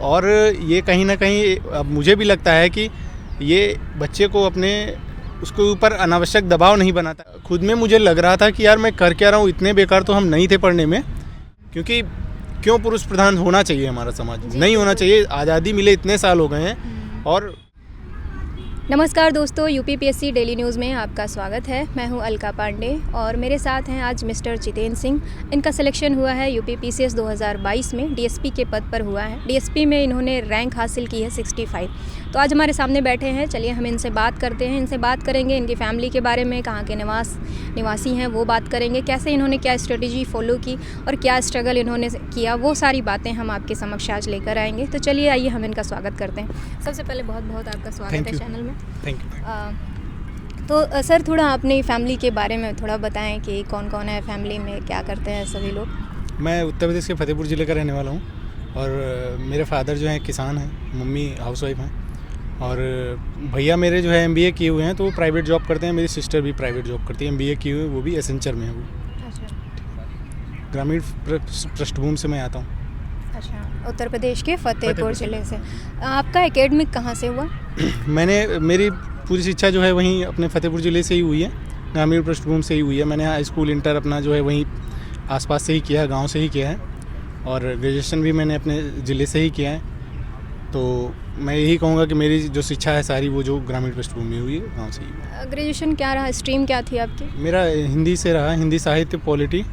और ये कहीं ना कहीं अब मुझे भी लगता है कि ये बच्चे को अपने उसके ऊपर अनावश्यक दबाव नहीं बनाता। खुद में मुझे लग रहा था कि यार मैं कर क्या रहा हूँ, इतने बेकार तो हम नहीं थे पढ़ने में, क्योंकि क्यों पुरुष प्रधान होना चाहिए हमारा समाज, नहीं होना चाहिए। आज़ादी मिले इतने साल हो गए हैं। और नमस्कार दोस्तों, यूपीपीएससी डेली न्यूज़ में आपका स्वागत है। मैं हूं अलका पांडे और मेरे साथ हैं आज मिस्टर जितेंद्र सिंह। इनका सिलेक्शन हुआ है यूपीपीसीएस 2022 में, डीएसपी के पद पर हुआ है। डीएसपी में इन्होंने रैंक हासिल की है 65। तो आज हमारे सामने बैठे हैं, चलिए हम इनसे बात करते हैं। इनसे बात करेंगे इनकी फैमिली के बारे में, कहाँ के निवासी हैं वो बात करेंगे, कैसे इन्होंने क्या स्ट्रेटेजी फॉलो की और क्या स्ट्रगल इन्होंने किया, वो सारी बातें हम आपके समक्ष आज लेकर आएंगे। तो चलिए आइए हम इनका स्वागत करते हैं। सबसे पहले बहुत बहुत आपका स्वागत है चैनल में। Thank you. तो सर थोड़ा अपनी फैमिली के बारे में थोड़ा बताएं कि कौन कौन है फैमिली में, क्या करते हैं सभी लोग। मैं उत्तर प्रदेश के फतेहपुर ज़िले का रहने वाला हूँ और मेरे फादर जो हैं किसान हैं, मम्मी हाउसवाइफ हैं और भैया मेरे जो है एमबीए किए हुए हैं, तो वो प्राइवेट जॉब करते हैं। मेरी सिस्टर भी प्राइवेट जॉब करती है, एमबीए किए हुए, वो भी एसेंचर में है। वो ग्रामीण पृष्ठभूमि से मैं आता हूँ। अच्छा, उत्तर प्रदेश के फतेहपुर ज़िले से। आपका एकेडमिक कहाँ से हुआ? मेरी पूरी शिक्षा जो है वहीं अपने फतेहपुर ज़िले से ही हुई है, ग्रामीण पृष्ठभूमि से ही हुई है। मैंने हाई स्कूल इंटर अपना जो है वहीं आसपास से ही किया है, गांव से ही किया है, और ग्रेजुएशन भी मैंने अपने ज़िले से ही किया है। तो मैं यही कहूँगा कि मेरी जो शिक्षा है सारी वो जो ग्रामीण पृष्ठभूमि में हुई है, गाँव से ही। ग्रेजुएशन क्या रहा, स्ट्रीम क्या थी आपकी? मेरा हिंदी से रहा, हिंदी साहित्य, पॉलिटी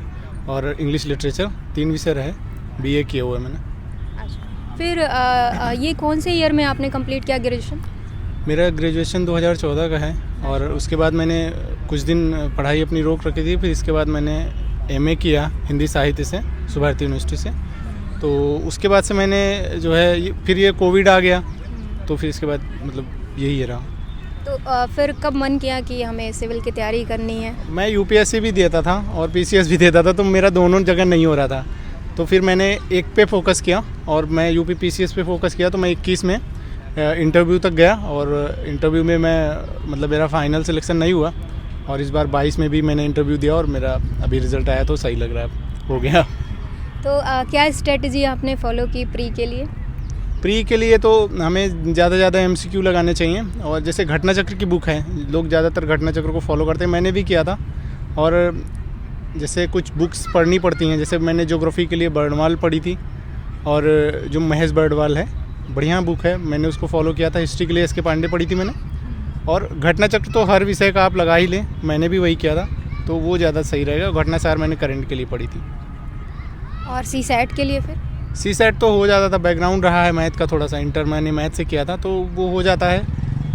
और इंग्लिश लिटरेचर, 3 विषय रहे। बीए किया हुआ है मैंने। अच्छा, फिर ये कौन से ईयर में आपने कंप्लीट किया ग्रेजुएशन? मेरा ग्रेजुएशन 2014 का है और उसके बाद मैंने कुछ दिन पढ़ाई अपनी रोक रखी थी। फिर इसके बाद मैंने एमए किया हिंदी साहित्य से सुभारती यूनिवर्सिटी से। तो उसके बाद से मैंने जो है फिर ये कोविड आ गया, तो फिर इसके बाद मतलब यही रहा। तो फिर कब मन किया कि हमें सिविल की तैयारी करनी है? मैं यूपीएससी भी देता था और पीसीएस भी देता था, तो मेरा दोनों जगह नहीं हो रहा था। तो फिर मैंने एक पे फोकस किया और मैं यूपी पीसीएस पे फोकस किया। तो मैं 21 में इंटरव्यू तक गया और इंटरव्यू में मैं मतलब मेरा फाइनल सिलेक्शन नहीं हुआ, और इस बार 22 में भी मैंने इंटरव्यू दिया और मेरा अभी रिज़ल्ट आया, तो सही लग रहा है, हो गया। तो क्या स्ट्रेटजी आपने फॉलो की प्री के लिए? प्री के लिए तो हमें ज़्यादा से ज़्यादा एमसीक्यू लगाने चाहिए, और जैसे घटना चक्र की बुक है, लोग ज़्यादातर घटना चक्र को फॉलो करते हैं, मैंने भी किया था। और जैसे कुछ बुक्स पढ़नी पड़ती हैं, जैसे मैंने ज्योग्राफी के लिए बर्डवाल पढ़ी थी, और जो महेश बर्डवाल है, बढ़िया बुक है, मैंने उसको फॉलो किया था। हिस्ट्री के लिए एसके पांडे पढ़ी थी मैंने। और घटना चक्र तो हर विषय का आप लगा ही लें, मैंने भी वही किया था, तो वो ज़्यादा सही रहेगा। घटना सार मैंने करंट के लिए पढ़ी थी। और सीसैट के लिए? फिर सीसैट तो हो जाता था, बैकग्राउंड रहा है मैथ का थोड़ा सा, इंटर मैंने मैथ से किया था, तो वो हो जाता है।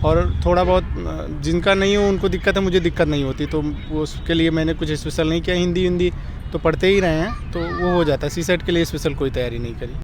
और थोड़ा बहुत जिनका नहीं हो उनको दिक्कत है, मुझे दिक्कत नहीं होती, तो वो उसके लिए मैंने कुछ स्पेशल नहीं किया। हिंदी तो पढ़ते ही रहे हैं, तो वो हो जाता है। सीसैट के लिए स्पेशल कोई तैयारी नहीं करी।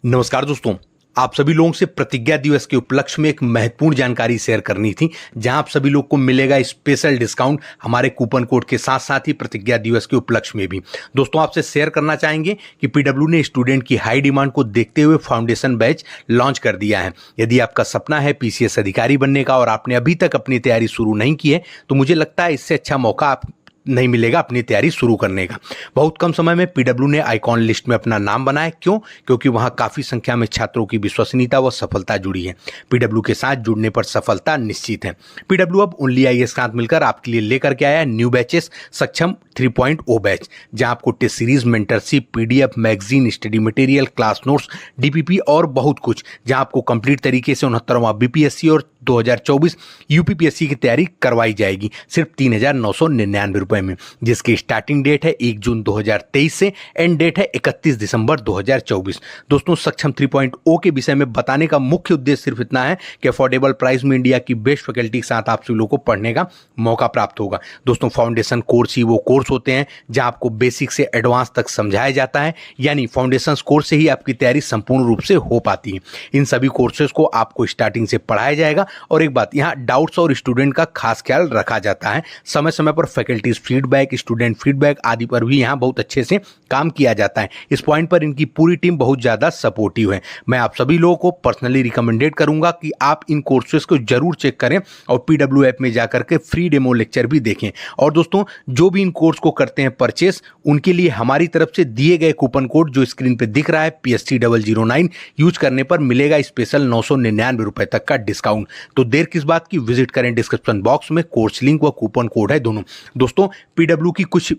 नमस्कार दोस्तों, आप सभी लोगों से प्रतिज्ञा दिवस के उपलक्ष्य में एक महत्वपूर्ण जानकारी शेयर करनी थी, जहां आप सभी लोग को मिलेगा स्पेशल डिस्काउंट हमारे कूपन कोड के साथ साथ ही प्रतिज्ञा दिवस के उपलक्ष्य में भी। दोस्तों, आपसे शेयर करना चाहेंगे कि पीडब्ल्यू ने स्टूडेंट की हाई डिमांड को देखते हुए फाउंडेशन बैच लॉन्च कर दिया है। यदि आपका सपना है पीसीएस अधिकारी बनने का और आपने अभी तक अपनी तैयारी शुरू नहीं की है, तो मुझे लगता है इससे अच्छा मौका आप नहीं मिलेगा अपनी तैयारी शुरू करने का। बहुत कम समय में पीडब्ल्यू ने आइकॉन लिस्ट में अपना नाम बनाया। क्यों? क्योंकि वहां काफी संख्या में छात्रों की विश्वसनीयता व सफलता जुड़ी है। पीडब्ल्यू के साथ जुड़ने पर सफलता निश्चित है। पीडब्ल्यू अब ओनली आईएएस के साथ मिलकर आपके लिए लेकर के आया न्यू बैचेस सक्षम 3.0 बैच, जहां आपको test series, mentorship, PDF, magazine, study material, class notes, DPP और बहुत कुछ, जहां आपको कंप्लीट तरीके से 69वां बीपीएससी और 2024 यूपीपीएससी की तैयारी करवाई जाएगी सिर्फ 3,999 रुपए में, जिसकी स्टार्टिंग डेट है 1 जून 2023 से एंड डेट है 31 दिसंबर 2024। दोस्तों, सक्षम 3.0 के विषय में बताने का मुख्य उद्देश्य सिर्फ इतना है कि अफोर्डेबल प्राइस में इंडिया की बेस्ट फैकल्टी के साथ आप सभी लोगों को पढ़ने का मौका प्राप्त होगा। दोस्तों, फाउंडेशन कोर्स ही वो कोर्स होते हैं जहां आपको बेसिक से एडवांस तक समझाया जाता है, यानी फाउंडेशन कोर्स से ही आपकी तैयारी संपूर्ण रूप से हो पाती है। इन सभी कोर्सेज को आपको स्टार्टिंग से पढ़ाया जाएगा। और एक बात, यहाँ डाउट्स और स्टूडेंट का खास ख्याल रखा जाता है। समय समय पर faculties teachers feedback, student feedback आदि पर भी यहाँ बहुत अच्छे से काम किया जाता है। इस पॉइंट पर इनकी पूरी टीम बहुत ज़्यादा सपोर्टिव है। मैं आप सभी लोगों को पर्सनली रिकमेंडेड करूँगा कि आप इन कोर्सेज को जरूर चेक करें और PW ऐप में जाकर के फ्री डेमो लेक्चर भी देखें। और दोस्तों, जो भी इन कोर्स को करते हैं परचेस, उनके लिए हमारी तरफ से दिए गए कूपन कोड जो स्क्रीन पे दिख रहा है PST009 यूज करने पर मिलेगा स्पेशल 999 रुपए तक का डिस्काउंट। तो देर किस बात की, विजिट करें डिस्क्रिप्शन बॉक्स में, कोर्स लिंक व कूपन कोड है दोनों। दोस्तों, PW की कुछ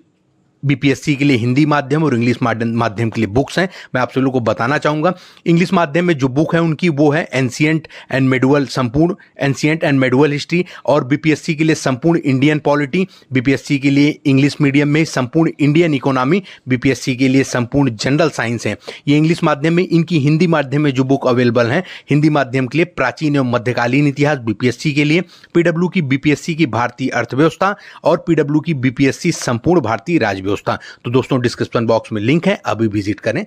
BPSC के लिए हिंदी माध्यम और इंग्लिश माध्यम के लिए बुक्स हैं। मैं आप सभी लोगों को बताना चाहूँगा, इंग्लिश माध्यम में जो बुक है उनकी वो है एंशिएंट एंड मेडुअल, संपूर्ण एंशिएंट एंड मेडुअल हिस्ट्री, और BPSC के लिए संपूर्ण इंडियन पॉलिटी, BPSC के लिए इंग्लिश मीडियम में संपूर्ण इंडियन इकोनॉमी, BPSC के लिए संपूर्ण जनरल साइंस है। ये इंग्लिश माध्यम में। इनकी हिंदी माध्यम में जो बुक अवेलेबल है, हिंदी माध्यम के लिए प्राचीन एवं मध्यकालीन इतिहास BPSC के लिए, PW की BPSC की भारतीय अर्थव्यवस्था और PW की BPSC संपूर्ण भारतीय राज्य। तो दोस्तों, डिस्क्रिप्शन बॉक्स में लिंक है, अभी विजिट करें।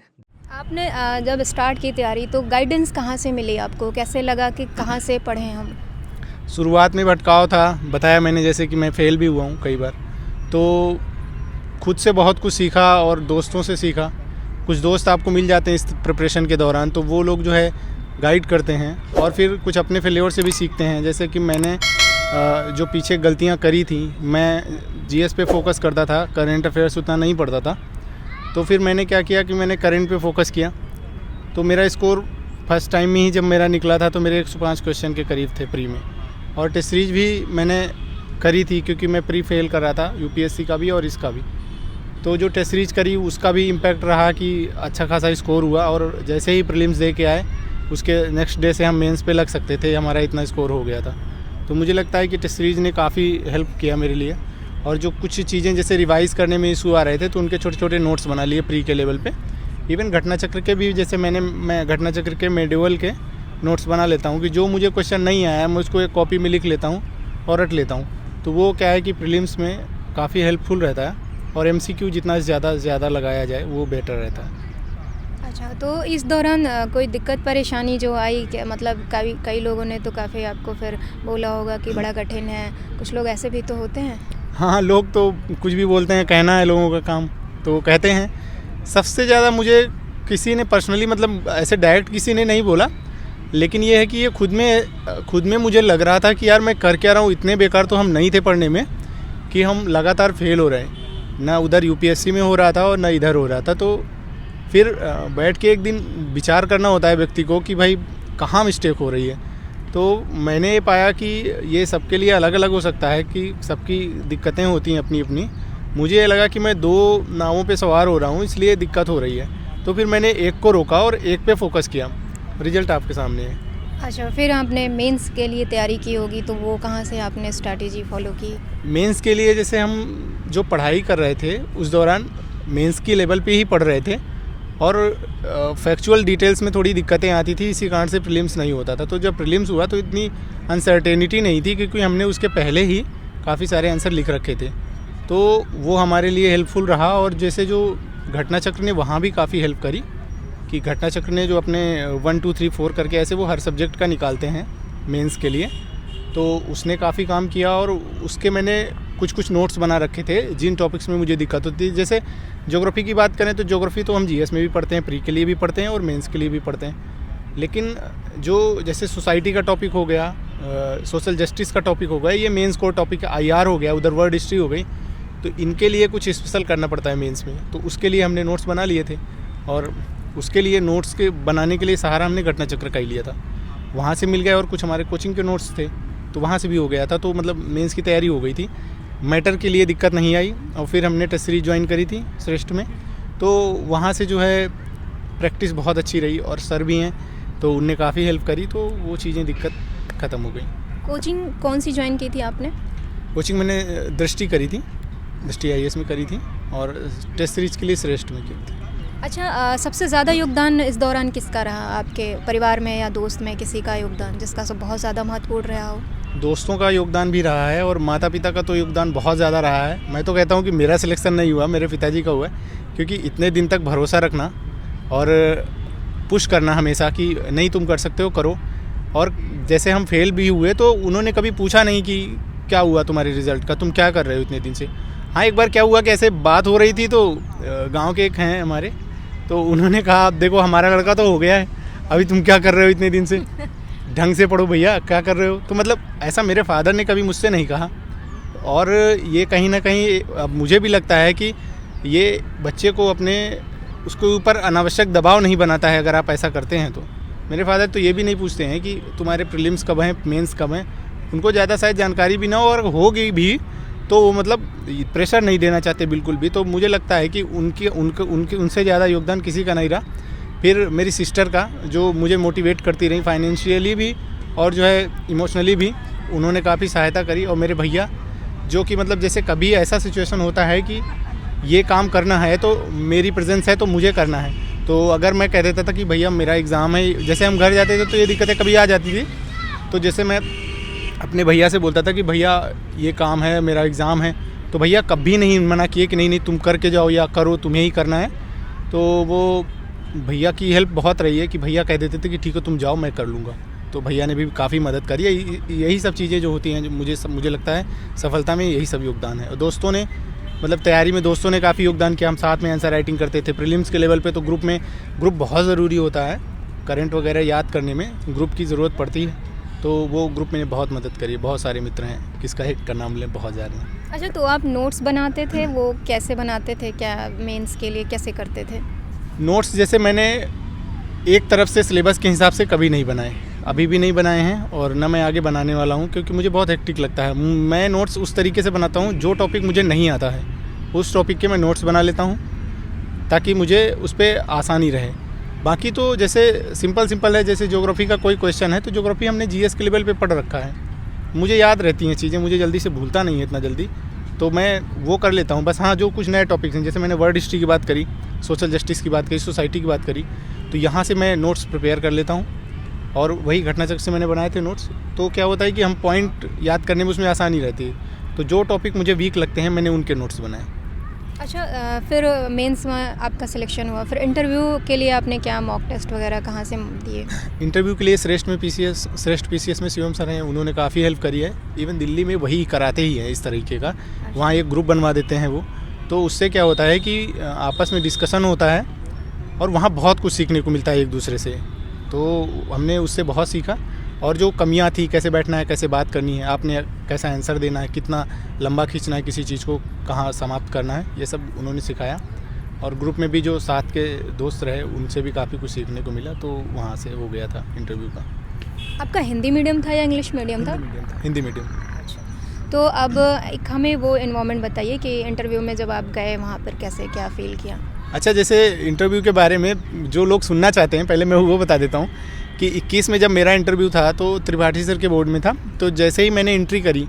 आपने जब स्टार्ट की तैयारी तो गाइडेंस कहाँ से मिली आपको? कैसे लगा कि कहाँ से पढ़ें हम? शुरुआत में भटकाव था, बताया मैंने, जैसे कि मैं फेल भी हुआ हूँ कई बार, तो खुद से बहुत कुछ सीखा और दोस्तों से सीखा। कुछ दोस्त आपको मिल जाते हैं इस प्रिपरेशन के दौरान, तो वो लोग जो है गाइड करते हैं, और फिर कुछ अपने फेलियर से भी सीखते हैं। जैसे कि मैंने जो पीछे गलतियां करी थी, मैं GS पे फोकस करता था, करंट अफेयर्स उतना नहीं पढ़ता था। तो फिर मैंने क्या किया कि मैंने करंट पे फोकस किया, तो मेरा स्कोर फर्स्ट टाइम में ही जब मेरा निकला था तो मेरे 105 क्वेश्चन के करीब थे प्री में। और टेस्ट सीरीज भी मैंने करी थी, क्योंकि मैं प्री फेल कर रहा था UPSC का भी और इसका भी। तो जो टेस्ट सीरीज करी उसका भी इम्पैक्ट रहा कि अच्छा खासा स्कोर हुआ, और जैसे ही प्रीलिम्स दे के आए उसके नेक्स्ट डे से हम मेंस पे लग सकते थे, हमारा इतना स्कोर हो गया था। तो मुझे लगता है कि टेस्ट सीरीज़ ने काफ़ी हेल्प किया मेरे लिए। और जो कुछ चीज़ें जैसे रिवाइज़ करने में इशू आ रहे थे, तो उनके छोटे छोटे नोट्स बना लिए प्री के लेवल पे। इवन घटना चक्र के भी, जैसे मैं घटना चक्र के मेडिवल के नोट्स बना लेता हूँ कि जो मुझे क्वेश्चन नहीं आया मैं उसको एक कॉपी में लिख लेता हूँ और रट लेता हूँ। तो वो क्या है कि प्रीलिम्स में काफ़ी हेल्पफुल रहता है, और MCQ जितना ज़्यादा लगाया जाए वो बेटर रहता है। अच्छा, तो इस दौरान कोई दिक्कत परेशानी जो आई, क्या मतलब कई लोगों ने तो काफ़ी आपको फिर बोला होगा कि बड़ा कठिन है, कुछ लोग ऐसे भी तो होते हैं? हाँ, लोग तो कुछ भी बोलते हैं, कहना है लोगों का काम, तो कहते हैं। सबसे ज़्यादा मुझे किसी ने पर्सनली, मतलब ऐसे डायरेक्ट किसी ने नहीं बोला, लेकिन ये है कि ये खुद में मुझे लग रहा था कि यार मैं कर क्या रहा हूँ, इतने बेकार तो हम नहीं थे पढ़ने में कि हम लगातार फेल हो रहे हैं। ना उधर UPSC में हो रहा था और ना इधर हो रहा था। तो फिर बैठ के एक दिन विचार करना होता है व्यक्ति को कि भाई कहाँ मिस्टेक हो रही है। तो मैंने ये पाया कि ये सबके लिए अलग अलग हो सकता है, कि सबकी दिक्कतें होती हैं अपनी अपनी। मुझे ये लगा कि मैं 2 नावों पे सवार हो रहा हूँ, इसलिए दिक्कत हो रही है। तो फिर मैंने एक को रोका और एक पे फोकस किया। रिजल्ट आपके सामने है। अच्छा, फिर आपने मेंस के लिए तैयारी की होगी, तो वो कहाँ से आपने स्ट्रैटेजी फॉलो की? मेंस के लिए जैसे हम जो पढ़ाई कर रहे थे उस दौरान मेंस की लेवल पे ही पढ़ रहे थे, और फैक्चुअल डिटेल्स में थोड़ी दिक्कतें आती थी, इसी कारण से प्रीलिम्स नहीं होता था। तो जब प्रीलिम्स हुआ तो इतनी अनसर्टेनिटी नहीं थी, क्योंकि हमने उसके पहले ही काफ़ी सारे आंसर लिख रखे थे। तो वो हमारे लिए हेल्पफुल रहा। और जैसे जो घटना चक्र ने वहाँ भी काफ़ी हेल्प करी, कि घटना चक्र ने जो अपने 1 2 3 4 करके ऐसे वो हर सब्जेक्ट का निकालते हैं मेंस के लिए, तो उसने काफ़ी काम किया। और उसके मैंने कुछ नोट्स बना रखे थे जिन टॉपिक्स में मुझे दिक्कत होती थी। जैसे ज्योग्राफी की बात करें तो ज्योग्राफी तो हम GS में भी पढ़ते हैं, प्री के लिए भी पढ़ते हैं और मेंस के लिए भी पढ़ते हैं। लेकिन जो जैसे सोसाइटी का टॉपिक हो गया, सोशल जस्टिस का टॉपिक हो गया, ये मेंस कोर टॉपिक है। IR हो गया, उधर वर्ल्ड हिस्ट्री हो गई, तो इनके लिए कुछ स्पेशल करना पड़ता है मेंस में। तो उसके लिए हमने नोट्स बना लिए थे, और उसके लिए नोट्स के बनाने के लिए सहारा हमने घटना चक्र का ही लिया था। वहाँ से मिल गया, और कुछ हमारे कोचिंग के नोट्स थे तो वहाँ से भी हो गया था। तो मतलब मेंस की तैयारी हो गई थी, मैटर के लिए दिक्कत नहीं आई। और फिर हमने टेस्ट सीरीज ज्वाइन करी थी श्रेष्ठ में, तो वहाँ से जो है प्रैक्टिस बहुत अच्छी रही, और सर भी हैं तो उनने काफ़ी हेल्प करी, तो वो चीज़ें दिक्कत ख़त्म हो गई। कोचिंग कौन सी ज्वाइन की थी आपने? कोचिंग मैंने दृष्टि करी थी, दृष्टि IAS में करी थी, और टेस्ट सीरीज के लिए श्रेष्ठ में की थी। अच्छा, सबसे ज़्यादा योगदान इस दौरान किसका रहा? आपके परिवार में या दोस्त में किसी का योगदान जिसका सब बहुत ज़्यादा महत्वपूर्ण रहा हो? दोस्तों का योगदान भी रहा है, और माता पिता का तो योगदान बहुत ज़्यादा रहा है। मैं तो कहता हूँ कि मेरा सिलेक्शन नहीं हुआ, मेरे पिताजी का हुआ है। क्योंकि इतने दिन तक भरोसा रखना और पुश करना हमेशा कि नहीं तुम कर सकते हो, करो। और जैसे हम फेल भी हुए तो उन्होंने कभी पूछा नहीं कि क्या हुआ तुम्हारे रिज़ल्ट का, तुम क्या कर रहे हो इतने दिन से। हाँ, एक बार क्या हुआ कि ऐसे बात हो रही थी तो गांव के एक हैं हमारे, तो उन्होंने कहा देखो हमारा लड़का तो हो गया है, अभी तुम क्या कर रहे हो इतने दिन से, ढंग से पढ़ो भैया, क्या कर रहे हो। तो मतलब ऐसा मेरे फादर ने कभी मुझसे नहीं कहा। और ये कहीं ना कहीं अब मुझे भी लगता है कि ये बच्चे को अपने उसके ऊपर अनावश्यक दबाव नहीं बनाता है अगर आप ऐसा करते हैं। तो मेरे फादर तो ये भी नहीं पूछते हैं कि तुम्हारे प्रीलिम्स कब हैं, मेंस कब हैं। उनको ज़्यादा शायद जानकारी भी ना हो, और होगी भी तो वो मतलब प्रेशर नहीं देना चाहते बिल्कुल भी। तो मुझे लगता है कि उनसे ज़्यादा योगदान किसी का नहीं रहा। फिर मेरी सिस्टर का, जो मुझे मोटिवेट करती रही फाइनेंशियली भी और जो है इमोशनली भी, उन्होंने काफ़ी सहायता करी। और मेरे भैया, जो कि मतलब जैसे कभी ऐसा सिचुएशन होता है कि ये काम करना है तो मेरी प्रेजेंस है तो मुझे करना है। तो अगर मैं कह देता था कि भैया मेरा एग्ज़ाम है, जैसे हम घर जाते थे तो ये दिक्कतें कभी आ जाती थी। तो जैसे मैं अपने भैया से बोलता था कि भैया ये काम है, मेरा एग्ज़ाम है, तो भैया कभी नहीं मना किए कि नहीं तुम करके जाओ या करो, तुम्हें ही करना है। तो वो भैया की हेल्प बहुत रही है कि भैया कह देते थे कि ठीक है तुम जाओ, मैं कर लूँगा। तो भैया ने भी काफ़ी मदद करी है। यही सब चीज़ें जो होती हैं, जो मुझे लगता है सफलता में यही सब योगदान है। और दोस्तों ने, मतलब तैयारी में दोस्तों ने काफ़ी योगदान किया। हम साथ में आंसर राइटिंग करते थे प्रीलिम्स के लेवल पे। तो ग्रुप बहुत ज़रूरी होता है, करंट वगैरह याद करने में ग्रुप की ज़रूरत पड़ती है। तो वो ग्रुप में बहुत मदद करी। बहुत सारे मित्र हैं, किसका एक का नाम लें, बहुत ज़्यादा हैं। अच्छा, तो आप नोट्स बनाते थे, वो कैसे बनाते थे, क्या मेंस के लिए कैसे करते थे? नोट्स जैसे मैंने एक तरफ से सिलेबस के हिसाब से कभी नहीं बनाए, अभी भी नहीं बनाए हैं, और न मैं आगे बनाने वाला हूं, क्योंकि मुझे बहुत हेक्टिक लगता है। मैं नोट्स उस तरीके से बनाता हूं, जो टॉपिक मुझे नहीं आता है उस टॉपिक के मैं नोट्स बना लेता हूं, ताकि मुझे उस पर आसानी रहे। बाकी तो जैसे सिंपल है, जैसे ज्योग्राफी का कोई क्वेश्चन है तो ज्योग्राफी हमने जीएस के लेवल पे पढ़ रखा है, मुझे याद रहती हैं चीज़ें, मुझे जल्दी से भूलता नहीं है इतना जल्दी, तो मैं वो कर लेता हूँ बस। हाँ, जो कुछ नए टॉपिक्स हैं, जैसे मैंने वर्ल्ड हिस्ट्री की बात करी, सोशल जस्टिस की बात करी, सोसाइटी की बात करी, तो यहाँ से मैं नोट्स प्रिपेयर कर लेता हूँ। और वही घटनाचक्र से मैंने बनाए थे नोट्स। तो क्या होता है कि हम पॉइंट याद करने में उसमें आसानी रहती है। तो जो टॉपिक मुझे वीक लगते हैं मैंने उनके नोट्स बनाए। अच्छा, फिर मेंस में आपका सिलेक्शन हुआ, फिर इंटरव्यू के लिए आपने क्या मॉक टेस्ट वगैरह कहाँ से दिए? इंटरव्यू के लिए श्रेष्ठ पीसीएस में शिवम सर हैं, उन्होंने काफ़ी हेल्प करी है। इवन दिल्ली में वही कराते ही हैं इस तरीके का, वहाँ एक ग्रुप बनवा देते हैं वो। तो उससे क्या होता है कि आपस में डिस्कशन होता है और वहाँ बहुत कुछ सीखने को मिलता है एक दूसरे से। तो हमने उससे बहुत सीखा। और जो कमियां थी, कैसे बैठना है, कैसे बात करनी है, आपने कैसा आंसर देना है, कितना लंबा खींचना है किसी चीज़ को, कहाँ समाप्त करना है, ये सब उन्होंने सिखाया। और ग्रुप में भी जो साथ के दोस्त रहे उनसे भी काफ़ी कुछ सीखने को मिला। तो वहाँ से हो गया था इंटरव्यू का। आपका हिंदी मीडियम था या इंग्लिश मीडियम था? हिंदी मीडियम। अच्छा, तो अब एक हमें वो इन्वायरमेंट बताइए कि इंटरव्यू में जब आप गए वहाँ पर कैसे क्या फ़ील किया? अच्छा, जैसे इंटरव्यू के बारे में जो लोग सुनना चाहते हैं, पहले मैं वो बता देता हूँ कि 21 में जब मेरा इंटरव्यू था तो त्रिपाठी सर के बोर्ड में था। तो जैसे ही मैंने एंट्री करी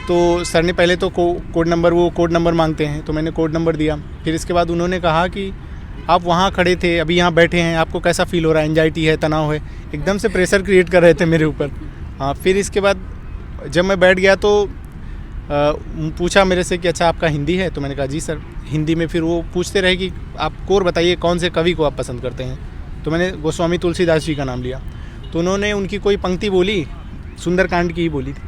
तो सर ने पहले तो कोड नंबर मांगते हैं, तो मैंने कोड नंबर दिया। फिर इसके बाद उन्होंने कहा कि आप वहाँ खड़े थे, अभी यहाँ बैठे हैं, आपको कैसा फील हो रहा है, एंजाइटी है, तनाव है, एकदम से प्रेशर क्रिएट कर रहे थे मेरे ऊपर। हाँ, फिर इसके बाद जब मैं बैठ गया तो पूछा मेरे से कि अच्छा आपका हिंदी है? तो मैंने कहा जी सर, हिंदी में। फिर वो पूछते रहे कि आप कोर बताइए, कौन से कवि को आप पसंद करते हैं? तो मैंने गोस्वामी तुलसीदास जी का नाम लिया। तो उन्होंने उनकी कोई पंक्ति बोली, सुंदरकांड की ही बोली थी।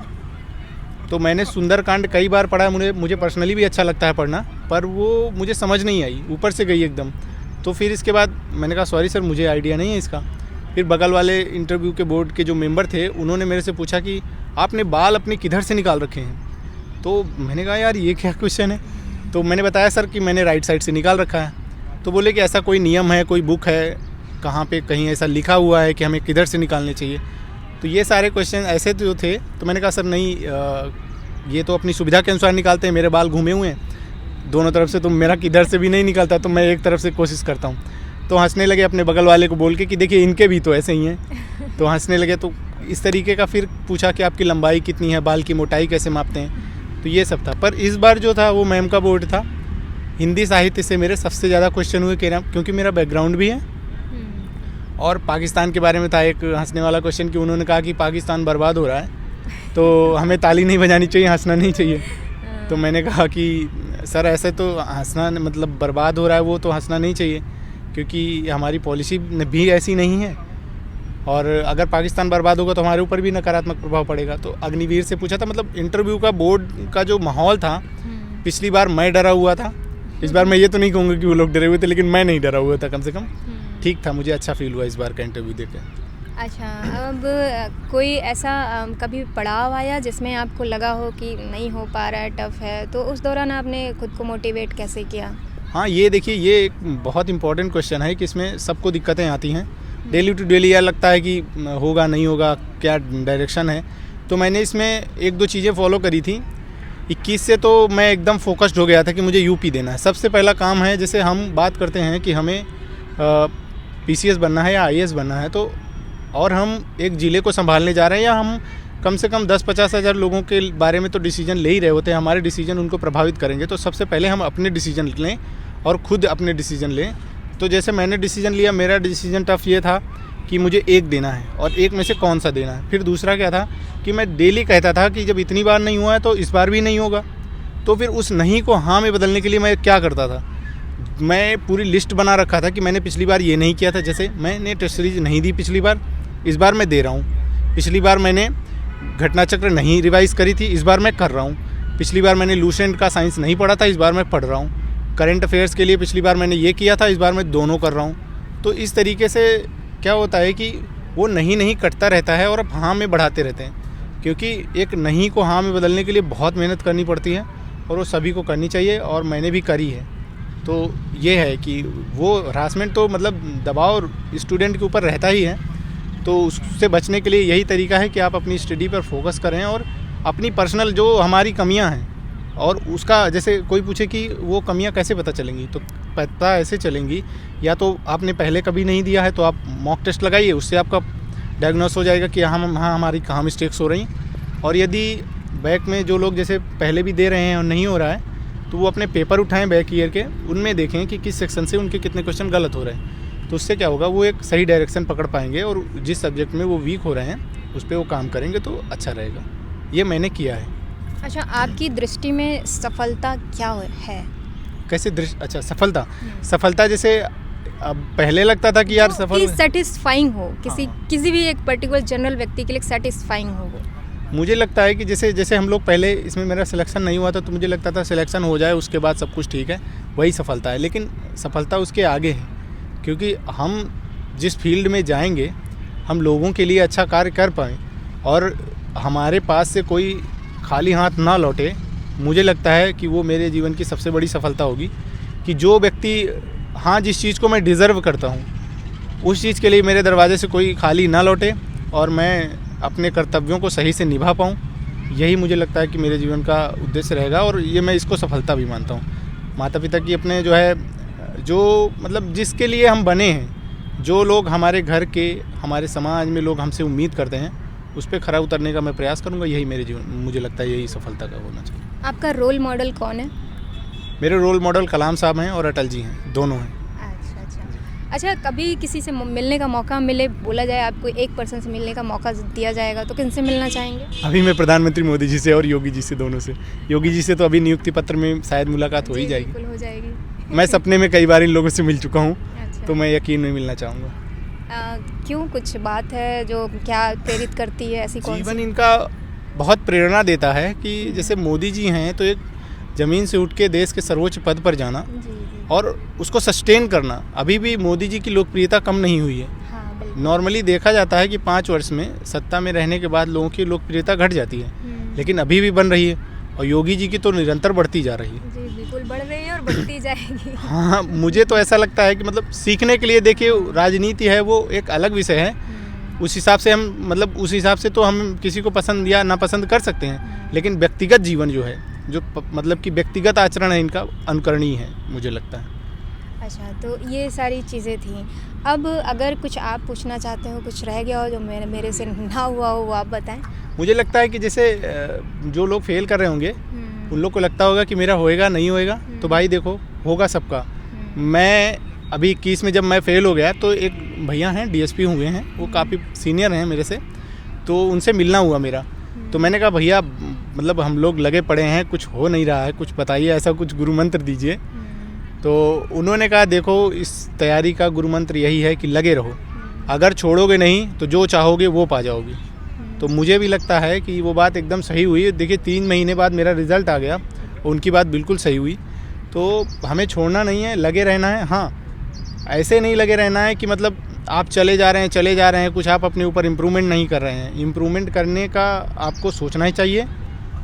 तो मैंने सुंदरकांड कई बार पढ़ा, मुझे पर्सनली भी अच्छा लगता है पढ़ना, पर वो मुझे समझ नहीं आई, ऊपर से गई एकदम। तो फिर इसके बाद मैंने कहा सॉरी सर, मुझे आइडिया नहीं है इसका। फिर बगल वाले इंटरव्यू के बोर्ड के जो मेंबर थे उन्होंने मेरे से पूछा कि आपने बाल अपने किधर से निकाल रखे हैं? तो मैंने कहा यार ये क्या क्वेश्चन है? तो मैंने बताया सर कि मैंने राइट साइड से निकाल रखा है। तो बोले कि ऐसा कोई नियम है, कोई बुक है, कहाँ पे कहीं ऐसा लिखा हुआ है कि हमें किधर से निकालने चाहिए? तो ये सारे क्वेश्चन ऐसे जो थे। तो मैंने कहा सर नहीं, ये तो अपनी सुविधा के अनुसार निकालते हैं, मेरे बाल घूमे हुए हैं दोनों तरफ से, तो मेरा किधर से भी नहीं निकलता, तो मैं एक तरफ से कोशिश करता हूँ। तो हंसने लगे अपने बगल वाले को बोल के कि देखिए इनके भी तो ऐसे ही हैं। तो हंसने लगे। तो इस तरीके का फिर पूछा कि आपकी लंबाई कितनी है, बाल की मोटाई कैसे मापते हैं, तो ये सब था। पर इस बार जो था वो मैम का बोर्ड था। हिंदी साहित्य से मेरे सबसे ज़्यादा क्वेश्चन हुए, क्योंकि मेरा बैकग्राउंड भी है और पाकिस्तान के बारे में था एक हंसने वाला क्वेश्चन कि उन्होंने कहा कि पाकिस्तान बर्बाद हो रहा है, तो हमें ताली नहीं बजानी चाहिए, हंसना नहीं चाहिए। तो मैंने कहा कि सर ऐसे तो हंसना, मतलब बर्बाद हो रहा है वो तो हंसना नहीं चाहिए, क्योंकि हमारी पॉलिसी भी ऐसी नहीं है, और अगर पाकिस्तान बर्बाद होगा तो हमारे ऊपर भी नकारात्मक प्रभाव पड़ेगा। तो अग्निवीर से पूछा था, मतलब इंटरव्यू का बोर्ड का जो माहौल था पिछली बार मैं डरा हुआ था, इस बार मैं ये तो नहीं कहूँगा कि वो लोग डरे हुए थे, लेकिन मैं नहीं डरा हुआ था, कम से कम ठीक था, मुझे अच्छा फील हुआ इस बार का इंटरव्यू देकर। अच्छा, अब कोई ऐसा कभी पड़ाव आया जिसमें आपको लगा हो कि नहीं हो पा रहा है, टफ है, तो उस दौरान आपने खुद को मोटिवेट कैसे किया? हाँ, ये देखिए, ये एक बहुत इंपॉर्टेंट क्वेश्चन है कि इसमें सबको दिक्कतें आती हैं। डेली टू डेली यह लगता है कि होगा नहीं होगा, क्या डायरेक्शन है। तो मैंने इसमें एक दो चीज़ें फॉलो करी थी। 21 से तो मैं एकदम फोकस्ड हो गया था कि मुझे यूपी देना है। सबसे पहला काम है, जैसे हम बात करते हैं कि हमें पीसीएस बनना है या आईएएस बनना है, तो और हम एक ज़िले को संभालने जा रहे हैं, या हम कम से कम 10-50 हज़ार लोगों के बारे में तो डिसीजन ले ही रहे होते हैं, हमारे डिसीजन उनको प्रभावित करेंगे। तो सबसे पहले हम अपने डिसीजन लें और ख़ुद अपने डिसीजन लें। तो जैसे मैंने डिसीजन लिया, मेरा डिसीजन टफ ये था कि मुझे एक देना है, और एक में से कौन सा देना है। फिर दूसरा क्या था कि मैं डेली कहता था कि जब इतनी बार नहीं हुआ है तो इस बार भी नहीं होगा। तो फिर उस नहीं को हाँ में बदलने के लिए मैं क्या करता था, मैं पूरी लिस्ट बना रखा था कि मैंने पिछली बार ये नहीं किया था। जैसे मैंने टेस्ट सीरीज नहीं दी पिछली बार, इस बार मैं दे रहा हूँ। पिछली बार मैंने घटना चक्र नहीं रिवाइज़ करी थी, इस बार मैं कर रहा हूँ। पिछली बार मैंने लूसेंट का साइंस नहीं पढ़ा था, इस बार मैं पढ़ रहा हूँ। करंट अफेयर्स के लिए पिछली बार मैंने ये किया था, इस बार मैं दोनों कर रहा हूँ। तो इस तरीके से क्या होता है कि वो नहीं कटता रहता है और अब हाँ में बढ़ाते रहते हैं, क्योंकि एक नहीं को हाँ में बदलने के लिए बहुत मेहनत करनी पड़ती है और वो सभी को करनी चाहिए, और मैंने भी करी है। तो ये है कि वो हरासमेंट तो मतलब दबाव स्टूडेंट के ऊपर रहता ही है, तो उससे बचने के लिए यही तरीका है कि आप अपनी स्टडी पर फोकस करें और अपनी पर्सनल जो हमारी कमियां हैं, और उसका जैसे कोई पूछे कि वो कमियां कैसे पता चलेंगी, तो पता ऐसे चलेंगी, या तो आपने पहले कभी नहीं दिया है तो आप मॉक टेस्ट लगाइए, उससे आपका डायग्नोस हो जाएगा कि हाँ हमारी कहाँ मिस्टेक्स हो रही। और यदि बैक में जो लोग जैसे पहले भी दे रहे हैं और नहीं हो रहा है, तो वो अपने पेपर उठाएं बैक ईयर के, उनमें देखें कि किस सेक्शन से उनके कितने क्वेश्चन गलत हो रहे हैं। तो उससे क्या होगा, वो एक सही डायरेक्शन पकड़ पाएंगे, और जिस सब्जेक्ट में वो वीक हो रहे हैं उस पर वो काम करेंगे तो अच्छा रहेगा। ये मैंने किया है। अच्छा, आपकी दृष्टि में सफलता क्या है? कैसे दृष्टि? अच्छा, सफलता जैसे अब पहले लगता था कि यार सफल सेटिस्फाइंग हो, हाँ। किसी भी एक पर्टिकुलर जनरल व्यक्ति के लिए सेटिस्फाइंग हो वो। मुझे लगता है कि जैसे हम लोग पहले, इसमें मेरा सिलेक्शन नहीं हुआ था तो मुझे लगता था सिलेक्शन हो जाए उसके बाद सब कुछ ठीक है, वही सफलता है। लेकिन सफलता उसके आगे है, क्योंकि हम जिस फील्ड में जाएंगे हम लोगों के लिए अच्छा कार्य कर पाएँ और हमारे पास से कोई खाली हाथ ना लौटे, मुझे लगता है कि वो मेरे जीवन की सबसे बड़ी सफलता होगी। कि जो व्यक्ति हाँ जिस चीज़ को मैं डिज़र्व करता हूँ उस चीज़ के लिए मेरे दरवाजे से कोई खाली ना लौटे और मैं अपने कर्तव्यों को सही से निभा पाऊँ, यही मुझे लगता है कि मेरे जीवन का उद्देश्य रहेगा। और ये मैं इसको सफलता भी मानता हूँ। माता पिता की अपने जो है, जो मतलब जिसके लिए हम बने हैं, जो लोग हमारे घर के, हमारे समाज में लोग हमसे उम्मीद करते हैं, उस पर खरा उतरने का मैं प्रयास करूँगा। यही मेरे जीवन, मुझे लगता है यही सफलता का होना चाहिए। आपका रोल मॉडल कौन है? मेरे रोल मॉडल कलाम साहब हैं और अटल जी हैं, दोनों हैं। अच्छा, कभी किसी से मिलने का मौका मिले, बोला जाए आपको एक पर्सन से मिलने का मौका दिया जाएगा, तो किनसे मिलना चाहेंगे? अभी मैं प्रधानमंत्री मोदी जी से और योगी जी से, दोनों से। योगी जी से तो अभी नियुक्ति पत्र में शायद मुलाकात हो ही जाएगी। बिल्कुल हो जाएगी। मैं सपने में कई बार इन लोगों से मिल चुका हूँ। अच्छा। तो मैं यकीन में मिलना चाहूँगा। क्यों, कुछ बात है जो क्या प्रेरित करती है, ऐसी कौन सी? जीवन इनका बहुत प्रेरणा देता है कि जैसे मोदी जी हैं तो एक ज़मीन से उठ के देश के सर्वोच्च पद पर जाना और उसको सस्टेन करना। अभी भी मोदी जी की लोकप्रियता कम नहीं हुई है। हाँ, नॉर्मली देखा जाता है कि 5 वर्ष में सत्ता में रहने के बाद लोगों की लोकप्रियता घट जाती है, लेकिन अभी भी बन रही है। और योगी जी की तो निरंतर बढ़ती जा रही है। जी बिल्कुल, बढ़ रही है और बढ़ती जाएगी। हाँ, मुझे तो ऐसा लगता है कि मतलब सीखने के लिए, देखिए राजनीति है वो एक अलग विषय है। उस हिसाब से हम मतलब उस हिसाब से तो हम किसी को पसंद या नापसंद कर सकते हैं, लेकिन व्यक्तिगत जीवन जो है, जो मतलब कि व्यक्तिगत आचरण है, इनका अनुकरणीय है, मुझे लगता है। अच्छा, तो ये सारी चीज़ें थी। अब अगर कुछ आप पूछना चाहते हो, कुछ रह गया हो जो मेरे से ना हुआ हो, वो आप बताएं। मुझे लगता है कि जैसे जो लोग फेल कर रहे होंगे उन लोग को लगता होगा कि मेरा होएगा नहीं होएगा, तो भाई देखो होगा सबका। मैं अभी 21 में जब मैं फेल हो गया तो एक भैया हैं, डीएसपी हुए हैं, वो काफ़ी सीनियर हैं मेरे से, तो उनसे मिलना हुआ मेरा। तो मैंने कहा भैया मतलब हम लोग लगे पड़े हैं, कुछ हो नहीं रहा है, कुछ बताइए, ऐसा कुछ गुरु मंत्र दीजिए। तो उन्होंने कहा देखो इस तैयारी का गुरु मंत्र यही है कि लगे रहो, अगर छोड़ोगे नहीं तो जो चाहोगे वो पा जाओगे। तो मुझे भी लगता है कि वो बात एकदम सही हुई। देखिए 3 महीने बाद मेरा रिज़ल्ट आ गया उनकी बात बिल्कुल सही हुई। तो हमें छोड़ना नहीं है, लगे रहना है। हाँ, ऐसे नहीं लगे रहना है कि मतलब आप चले जा रहे हैं, कुछ आप अपने ऊपर इम्प्रूवमेंट नहीं कर रहे हैं। इम्प्रूवमेंट करने का आपको सोचना ही चाहिए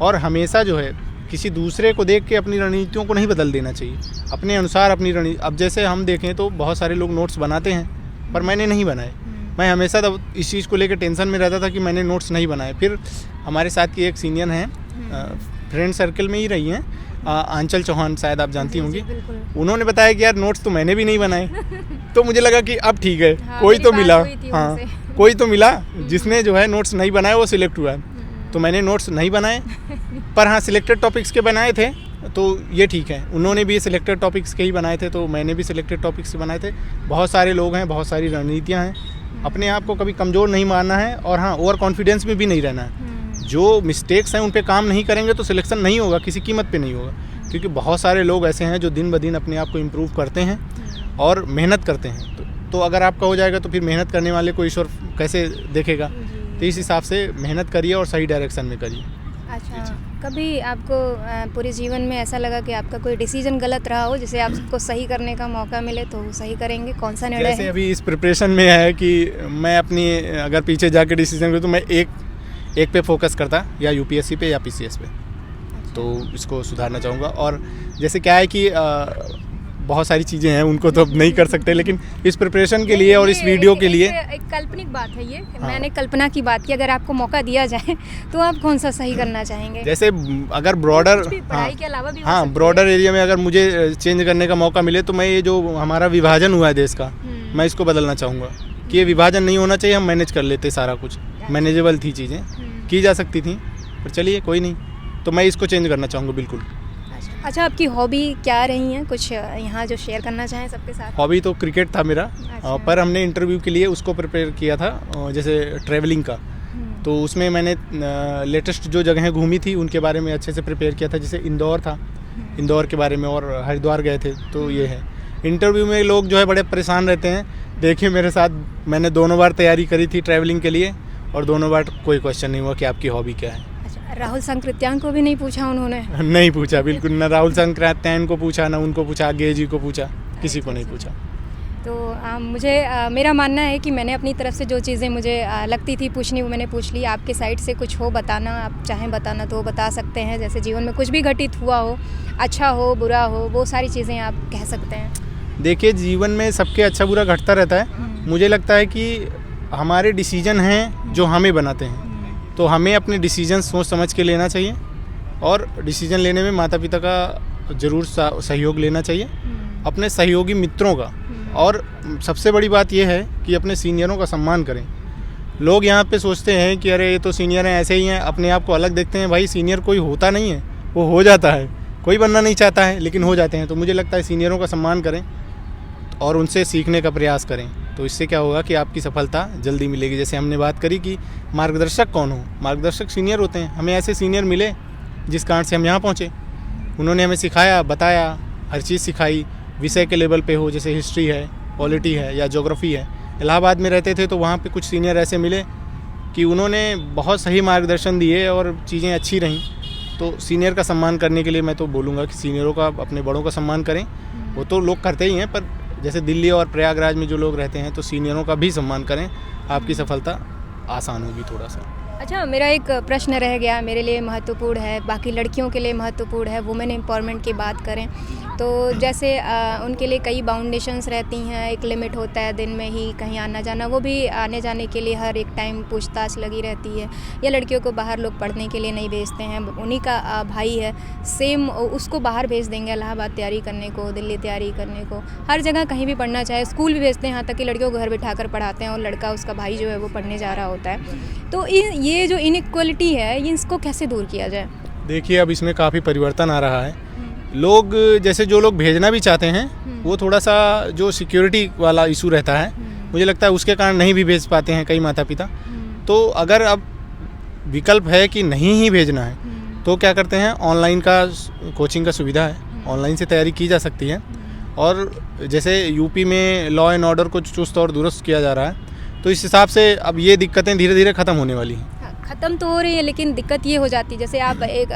और हमेशा जो है किसी दूसरे को देख के अपनी रणनीतियों को नहीं बदल देना चाहिए, अपने अनुसार अपनी रणनीति। अब जैसे हम देखें तो बहुत सारे लोग नोट्स बनाते हैं, पर मैंने नहीं बनाए। मैं हमेशा तब इस चीज़ को लेकर टेंशन में रहता था कि मैंने नोट्स नहीं बनाए। फिर हमारे साथ की एक सीनियर हैं, फ्रेंड सर्कल में ही रही हैं, आंचल चौहान, शायद आप जानती होंगी। उन्होंने बताया कि यार नोट्स तो मैंने भी नहीं बनाए। तो मुझे लगा कि अब ठीक है, कोई तो मिला। हाँ, कोई तो मिला जिसने जो है नोट्स नहीं बनाए, वो सिलेक्ट हुआ। तो मैंने नोट्स नहीं बनाए, पर हाँ सिलेक्टेड टॉपिक्स के बनाए थे, तो ये ठीक है। उन्होंने भी सिलेक्टेड टॉपिक्स के ही बनाए थे, तो मैंने भी सिलेक्टेड टॉपिक्स के बनाए थे। बहुत सारे लोग हैं, बहुत सारी रणनीतियाँ हैं। अपने आप को कभी कमज़ोर नहीं मानना है और हाँ ओवर कॉन्फिडेंस में भी नहीं रहना है। जो मिस्टेक्स हैं उन पे काम नहीं करेंगे तो सिलेक्शन नहीं होगा, किसी कीमत पे नहीं होगा। क्योंकि बहुत सारे लोग ऐसे हैं जो दिन ब दिन अपने आप को इम्प्रूव करते हैं और मेहनत करते हैं। तो अगर आपका हो जाएगा तो फिर मेहनत करने वाले को ईश्वर कैसे देखेगा। तो इस हिसाब से मेहनत करिए और सही डायरेक्शन में करिए। अच्छा, कभी आपको पूरे जीवन में ऐसा लगा कि आपका कोई डिसीजन गलत रहा हो, जिसे आपको सही करने का मौका मिले तो सही करेंगे? कौन सा निर्णय जैसे है? अभी इस प्रिपरेशन में है कि मैं अपनी अगर पीछे जाके डिसीजन करूँ तो मैं एक पे फोकस करता, या यूपीएससी पे या पीसीएस पे। तो इसको सुधारना चाहूँगा। और जैसे क्या है कि बहुत सारी चीज़ें हैं, उनको तो अब नहीं कर सकते, लेकिन इस प्रिपरेशन के लिए और इस वीडियो के लिए एक काल्पनिक बात है ये। हाँ। मैंने कल्पना की बात की, अगर आपको मौका दिया जाए तो आप कौन सा सही करना चाहेंगे? जैसे अगर ब्रॉडर पढ़ाई के अलावा भी हो हाँ सकती है। ब्रॉडर एरिया में अगर मुझे चेंज करने का मौका मिले तो मैं ये जो हमारा विभाजन हुआ है देश का, मैं इसको बदलना चाहूँगा कि ये विभाजन नहीं होना चाहिए। हम मैनेज कर लेते सारा कुछ, मैनेजेबल थी चीज़ें, की जा सकती थी, पर चलिए कोई नहीं। तो मैं इसको चेंज करना चाहूँगा बिल्कुल। अच्छा, आपकी हॉबी क्या रही हैं? कुछ यहाँ जो शेयर करना चाहें सबके साथ? हॉबी तो क्रिकेट था मेरा, अच्छा। पर हमने इंटरव्यू के लिए उसको प्रिपेयर किया था, जैसे ट्रैवलिंग का। तो उसमें मैंने लेटेस्ट जो जगहें घूमी थी उनके बारे में अच्छे से प्रिपेयर किया था। जैसे इंदौर था, इंदौर के बारे में, और हरिद्वार गए थे। तो ये है, इंटरव्यू में लोग जो है बड़े परेशान रहते हैं। देखिए मेरे साथ, मैंने दोनों बार तैयारी करी थी ट्रैवलिंग के लिए, और दोनों बार कोई क्वेश्चन नहीं हुआ कि आपकी हॉबी क्या है। अच्छा, राहुल संकृत्यान को भी नहीं पूछा उन्होंने? नहीं पूछा, बिल्कुल ना राहुल संकृत्यान को पूछा, ना उनको पूछा, आगे जी को पूछा, किसी को नहीं पूछा। तो मुझे मेरा मानना है कि मैंने अपनी तरफ से जो चीज़ें मुझे लगती थी पूछनी, वो मैंने पूछ ली। आपके साइड से कुछ हो बताना, आप चाहें बताना तो बता सकते हैं। जैसे जीवन में कुछ भी घटित हुआ हो, अच्छा हो बुरा हो, वो सारी चीज़ें आप कह सकते हैं। देखिए, जीवन में सबके अच्छा बुरा घटता रहता है। मुझे लगता है कि हमारे डिसीजन हैं जो हमें बनाते हैं, तो हमें अपने डिसीजन सोच समझ के लेना चाहिए, और डिसीजन लेने में माता पिता का ज़रूर सहयोग लेना चाहिए, अपने सहयोगी मित्रों का। और सबसे बड़ी बात यह है कि अपने सीनियरों का सम्मान करें। लोग यहाँ पे सोचते हैं कि अरे ये तो सीनियर हैं, ऐसे ही हैं, अपने आप को अलग देखते हैं। भाई सीनियर कोई होता नहीं है, वो हो जाता है। कोई बनना नहीं चाहता है, लेकिन हो जाते हैं। तो मुझे लगता है सीनियरों का सम्मान करें और उनसे सीखने का प्रयास करें। तो इससे क्या होगा कि आपकी सफलता जल्दी मिलेगी। जैसे हमने बात करी कि मार्गदर्शक कौन हो, मार्गदर्शक सीनियर होते हैं। हमें ऐसे सीनियर मिले जिस कारण से हम यहाँ पहुँचे। उन्होंने हमें सिखाया, बताया, हर चीज़ सिखाई। विषय के लेवल पे हो, जैसे हिस्ट्री है, पॉलिटी है या ज्योग्राफी है। इलाहाबाद में रहते थे तो वहाँ पे कुछ सीनियर ऐसे मिले कि उन्होंने बहुत सही मार्गदर्शन दिए और चीज़ें अच्छी रहीं। तो सीनियर का सम्मान करने के लिए मैं तो बोलूँगा कि सीनियरों का, अपने बड़ों का सम्मान करें। वो तो लोग करते ही हैं, पर जैसे दिल्ली और प्रयागराज में जो लोग रहते हैं तो सीनियरों का भी सम्मान करें, आपकी सफलता आसान होगी थोड़ा सा। अच्छा, मेरा एक प्रश्न रह गया, मेरे लिए महत्वपूर्ण है, बाकी लड़कियों के लिए महत्वपूर्ण है। वुमेन एम्पावरमेंट की बात करें तो जैसे उनके लिए कई बाउंडेशंस रहती हैं, एक लिमिट होता है दिन में ही कहीं आना जाना, वो भी आने जाने के लिए हर एक टाइम पूछताछ लगी रहती है। या लड़कियों को बाहर लोग पढ़ने के लिए नहीं भेजते हैं। उन्हीं का भाई है, सेम उसको बाहर भेज देंगे, इलाहाबाद तैयारी करने को, दिल्ली तैयारी करने को, हर जगह कहीं भी पढ़ना चाहे, स्कूल भी भेजते हैं। यहाँ तक कि लड़कियों को घर बिठा कर पढ़ाते हैं और लड़का, उसका भाई जो है वो पढ़ने जा रहा होता है। तो ये जो इनइक्वालिटी है, ये इसको कैसे दूर किया जाए? देखिए, अब इसमें काफ़ी परिवर्तन आ रहा है। लोग, जैसे जो लोग भेजना भी चाहते हैं, वो थोड़ा सा जो सिक्योरिटी वाला इशू रहता है, मुझे लगता है उसके कारण नहीं भी भेज पाते हैं कई माता पिता। तो अगर अब विकल्प है कि नहीं ही भेजना है, तो क्या करते हैं, ऑनलाइन का कोचिंग का सुविधा है, ऑनलाइन से तैयारी की जा सकती है। और जैसे यूपी में लॉ एंड ऑर्डर को चुस्त और दुरुस्त किया जा रहा है, तो इस हिसाब से अब ये दिक्कतें धीरे धीरे ख़त्म होने वाली हैं। ख़त्म तो हो रही है, लेकिन दिक्कत ये हो जाती है, जैसे आप एक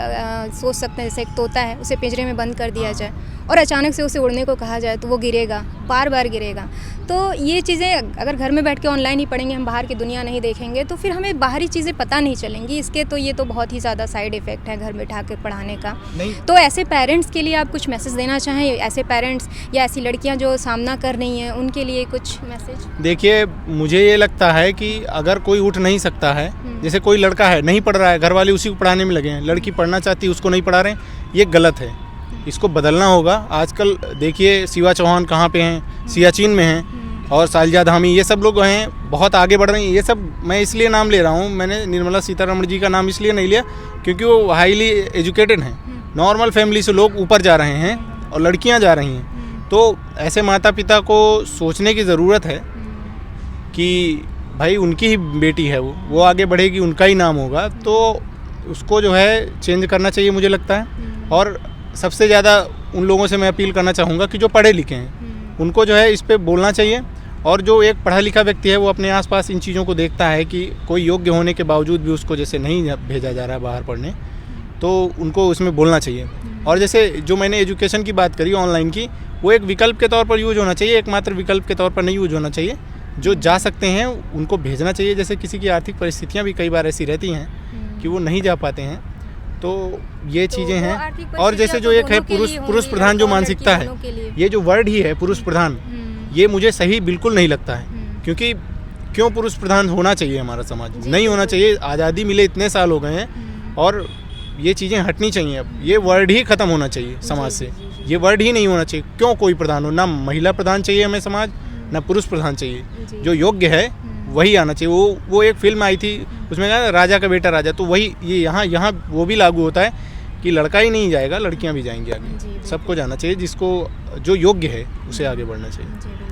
सोच सकते हैं जैसे एक तोता है, उसे पिंजरे में बंद कर दिया जाए और अचानक से उसे उड़ने को कहा जाए तो वो गिरेगा, बार बार गिरेगा। तो ये चीज़ें अगर घर में बैठ के ऑनलाइन ही पढ़ेंगे, हम बाहर की दुनिया नहीं देखेंगे, तो फिर हमें बाहरी चीज़ें पता नहीं चलेंगी। इसके तो ये तो बहुत ही ज़्यादा साइड इफ़ेक्ट है घर बैठा के पढ़ाने का। नहीं। तो ऐसे पेरेंट्स के लिए आप कुछ मैसेज देना चाहें, ऐसे पेरेंट्स या ऐसी लड़कियाँ जो सामना कर रही हैं उनके लिए कुछ मैसेज? देखिए, मुझे ये लगता है कि अगर कोई उठ नहीं सकता है, जैसे कोई लड़का है नहीं पढ़ रहा है, घर वाले उसी को पढ़ाने में लगे हैं, लड़की पढ़ना चाहती है उसको नहीं पढ़ा रहे हैं, ये गलत है। इसको बदलना होगा। आजकल देखिए शिवा चौहान कहाँ पे हैं, सियाचिन में हैं, और सालजा धामी, ये सब लोग हैं, बहुत आगे बढ़ रही हैं। ये सब मैं इसलिए नाम ले रहा हूँ, मैंने निर्मला सीतारमण जी का नाम इसलिए नहीं लिया क्योंकि वो हाईली एजुकेटेड हैं, नॉर्मल फैमिली से लोग ऊपर जा रहे हैं और लड़कियाँ जा रही हैं। तो ऐसे माता पिता को सोचने की ज़रूरत है कि भाई उनकी ही बेटी है, वो आगे बढ़ेगी, उनका ही नाम होगा, तो उसको जो है चेंज करना चाहिए मुझे लगता है। और सबसे ज़्यादा उन लोगों से मैं अपील करना चाहूँगा कि जो पढ़े लिखे हैं उनको जो है इस पे बोलना चाहिए। और जो एक पढ़ा लिखा व्यक्ति है वो अपने आसपास इन चीज़ों को देखता है कि कोई योग्य होने के बावजूद भी उसको जैसे नहीं भेजा जा रहा है बाहर पढ़ने, तो उनको उसमें बोलना चाहिए। और जैसे जो मैंने एजुकेशन की बात करी ऑनलाइन की, वो एक विकल्प के तौर पर यूज होना चाहिए, एकमात्र विकल्प के तौर पर नहीं यूज होना चाहिए। जो जा सकते हैं उनको भेजना चाहिए। जैसे किसी की आर्थिक परिस्थितियाँ भी कई बार ऐसी रहती हैं कि वो नहीं जा पाते हैं, तो ये चीज़ें हैं। और जैसे जो एक है पुरुष प्रधान जो मानसिकता है, ये जो वर्ड ही है पुरुष प्रधान, ये मुझे सही बिल्कुल नहीं लगता है। क्योंकि क्यों पुरुष प्रधान होना चाहिए हमारा समाज? नहीं होना चाहिए। आज़ादी मिले इतने साल हो गए हैं और ये चीज़ें हटनी चाहिए। अब ये वर्ड ही ख़त्म होना चाहिए समाज से, ये वर्ड ही नहीं होना चाहिए। क्यों कोई प्रधान हो? ना महिला प्रधान चाहिए हमें समाज, ना पुरुष प्रधान चाहिए। जो योग्य है वही आना चाहिए। वो एक फिल्म आई थी, उसमें कहा राजा का बेटा राजा, तो वही ये यहाँ वो भी लागू होता है कि लड़का ही नहीं जाएगा, लड़कियां भी जाएंगी आगे। सबको जाना चाहिए, जिसको जो योग्य है उसे आगे बढ़ना चाहिए। जी बिल्कुल।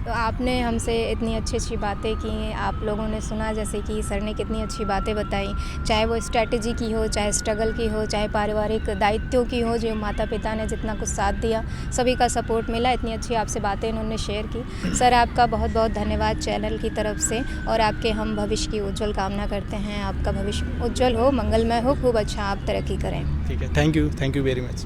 तो आपने हमसे इतनी अच्छी अच्छी बातें की, आप लोगों ने सुना जैसे कि सर ने कितनी अच्छी बातें बताई, चाहे वो स्ट्रैटेजी की हो, चाहे स्ट्रगल की हो, चाहे पारिवारिक दायित्वों की हो, जो माता पिता ने जितना कुछ साथ दिया, सभी का सपोर्ट मिला। इतनी अच्छी आपसे बातें इन्होंने शेयर की। सर आपका बहुत बहुत धन्यवाद चैनल की तरफ से, और आपके हम भविष्य की उज्जवल कामना करते हैं। आपका भविष्य उज्जवल हो, मंगलमय हो, खूब अच्छा आप तरक्की करें। ठीक है, थैंक यू वेरी मच।